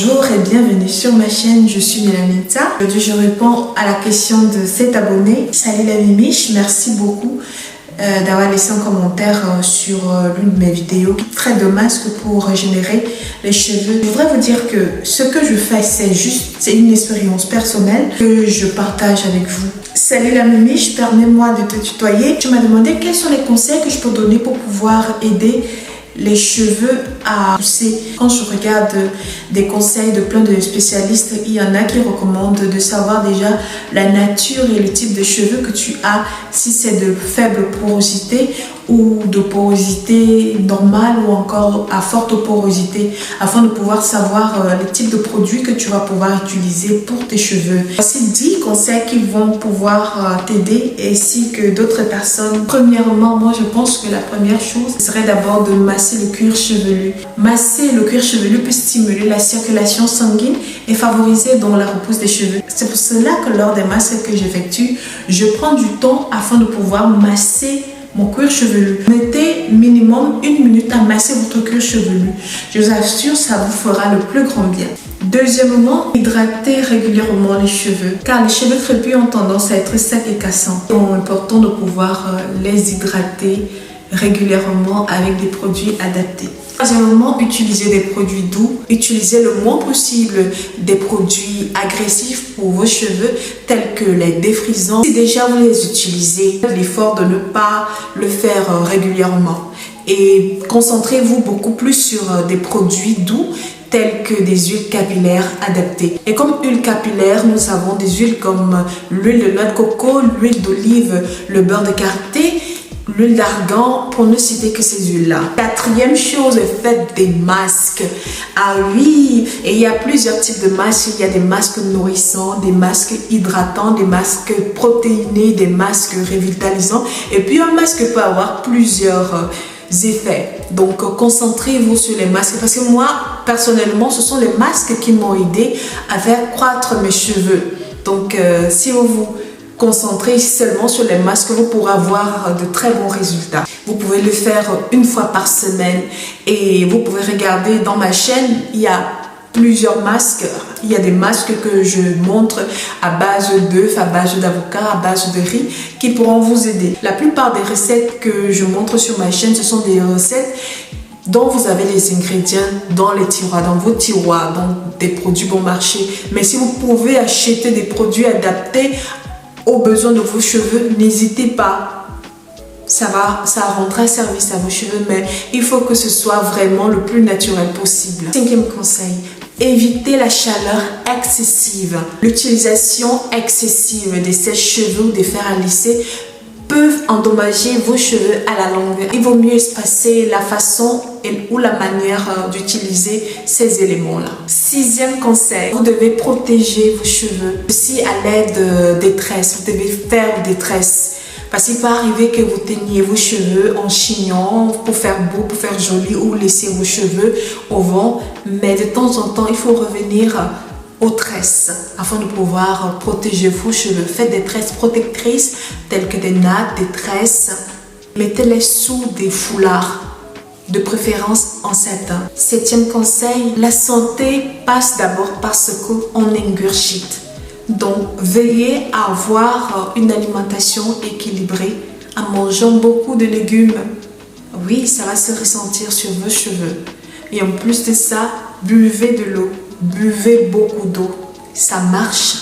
Bonjour et bienvenue sur ma chaîne, je suis Mélanita. Aujourd'hui je réponds à la question de cet abonné. Salut la Mimiche, merci beaucoup d'avoir laissé un commentaire sur l'une de mes vidéos. Très de masque pour régénérer les cheveux. Je voudrais vous dire que ce que je fais c'est une expérience personnelle que je partage avec vous. Salut la Mimiche, permets-moi de te tutoyer. Tu m'as demandé quels sont les conseils que je peux donner pour pouvoir aider les cheveux à pousser. Quand je regarde des conseils de plein de spécialistes, il y en a qui recommandent de savoir déjà la nature et le type de cheveux que tu as, si c'est de faible porosité ou de porosité normale ou encore à forte porosité, afin de pouvoir savoir le type de produit que tu vas pouvoir utiliser pour tes cheveux. Voici 10 conseils qui vont pouvoir t'aider ainsi que d'autres personnes. Premièrement, moi je pense que la première chose serait d'abord de masser le cuir chevelu. Masser le cuir chevelu peut stimuler la circulation sanguine et favoriser donc la repousse des cheveux. C'est pour cela que lors des masques que j'effectue, je prends du temps afin de pouvoir masser mon cuir chevelu. Mettez minimum 1 minute à masser votre cuir chevelu. Je vous assure, ça vous fera le plus grand bien. Deuxièmement, hydratez régulièrement les cheveux, car les cheveux crépus ont tendance à être secs et cassants. Il est important de pouvoir les hydrater régulièrement avec des produits adaptés. Troisièmement, utilisez des produits doux. Utilisez le moins possible des produits agressifs pour vos cheveux, tels que les défrisants. Si déjà vous les utilisez, l'effort de ne pas le faire régulièrement. Et concentrez-vous beaucoup plus sur des produits doux, tels que des huiles capillaires adaptées. Et comme huile capillaire, nous avons des huiles comme l'huile de noix de coco, l'huile d'olive, le beurre de karité, l'huile d'argan, pour ne citer que ces huiles-là. Quatrième chose, faites des masques. Ah oui, et il y a plusieurs types de masques. Il y a des masques nourrissants, des masques hydratants, des masques protéinés, des masques revitalisants. Et puis un masque peut avoir plusieurs effets. Donc concentrez-vous sur les masques, parce que moi personnellement ce sont les masques qui m'ont aidé à faire croître mes cheveux. Donc si vous vous concentrez seulement sur les masques, vous pourrez avoir de très bons résultats. Vous pouvez le faire une fois par semaine et vous pouvez regarder dans ma chaîne, il y a plusieurs masques. Il y a des masques que je montre à base d'œufs, à base d'avocat, à base de riz qui pourront vous aider. La plupart des recettes que je montre sur ma chaîne, ce sont des recettes dont vous avez les ingrédients dans les tiroirs, dans vos tiroirs, dans des produits bon marché. Mais si vous pouvez acheter des produits adaptés aux besoins de vos cheveux, n'hésitez pas. Ça rendra service à vos cheveux, mais il faut que ce soit vraiment le plus naturel possible. Cinquième conseil, évitez la chaleur excessive. L'utilisation excessive des sèche-cheveux ou des fers à lisser peuvent endommager vos cheveux à la longue. Il vaut mieux espacer la façon ou la manière d'utiliser ces éléments-là. Sixième conseil, vous devez protéger vos cheveux aussi à l'aide des tresses. Vous devez faire des tresses. Parce qu'il peut arriver que vous teigniez vos cheveux en chignon pour faire beau, pour faire joli, ou laisser vos cheveux au vent. Mais de temps en temps, il faut revenir aux tresses afin de pouvoir protéger vos cheveux. Faites des tresses protectrices telles que des nattes, des tresses. Mettez-les sous des foulards, de préférence en satin. Septième conseil, la santé passe d'abord par ce qu'on ingurgite. Donc, veillez à avoir une alimentation équilibrée en mangeant beaucoup de légumes. Oui, ça va se ressentir sur vos cheveux. Et en plus de ça, buvez de l'eau. Buvez beaucoup d'eau. Ça marche.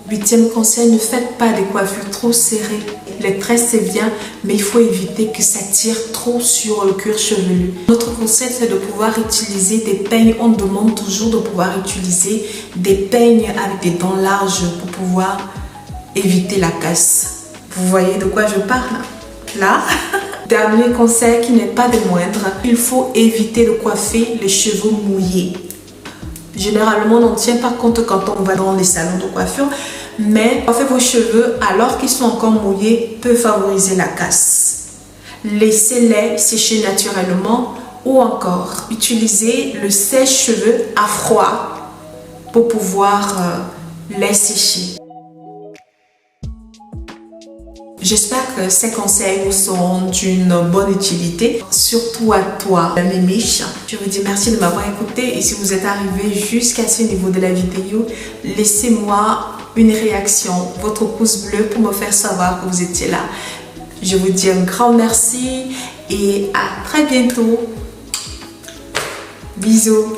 Huitième conseil, ne faites pas des coiffures trop serrées. Les tresses c'est bien, mais il faut éviter que ça tire trop sur le cuir chevelu. Notre conseil, c'est de pouvoir utiliser des peignes. On demande toujours de pouvoir utiliser des peignes avec des dents larges pour pouvoir éviter la casse. Vous voyez de quoi je parle là? Dernier conseil qui n'est pas des moindres, il faut éviter de coiffer les cheveux mouillés. Généralement, on n'en tient pas compte quand on va dans les salons de coiffure, mais coiffer vos cheveux alors qu'ils sont encore mouillés peut favoriser la casse. Laissez-les sécher naturellement ou encore utilisez le sèche-cheveux à froid pour pouvoir les sécher. J'espère que ces conseils vous seront d'une bonne utilité, surtout à toi, la Mémiche. Je vous dis merci de m'avoir écouté et si vous êtes arrivé jusqu'à ce niveau de la vidéo, laissez-moi une réaction, votre pouce bleu pour me faire savoir que vous étiez là. Je vous dis un grand merci et à très bientôt. Bisous.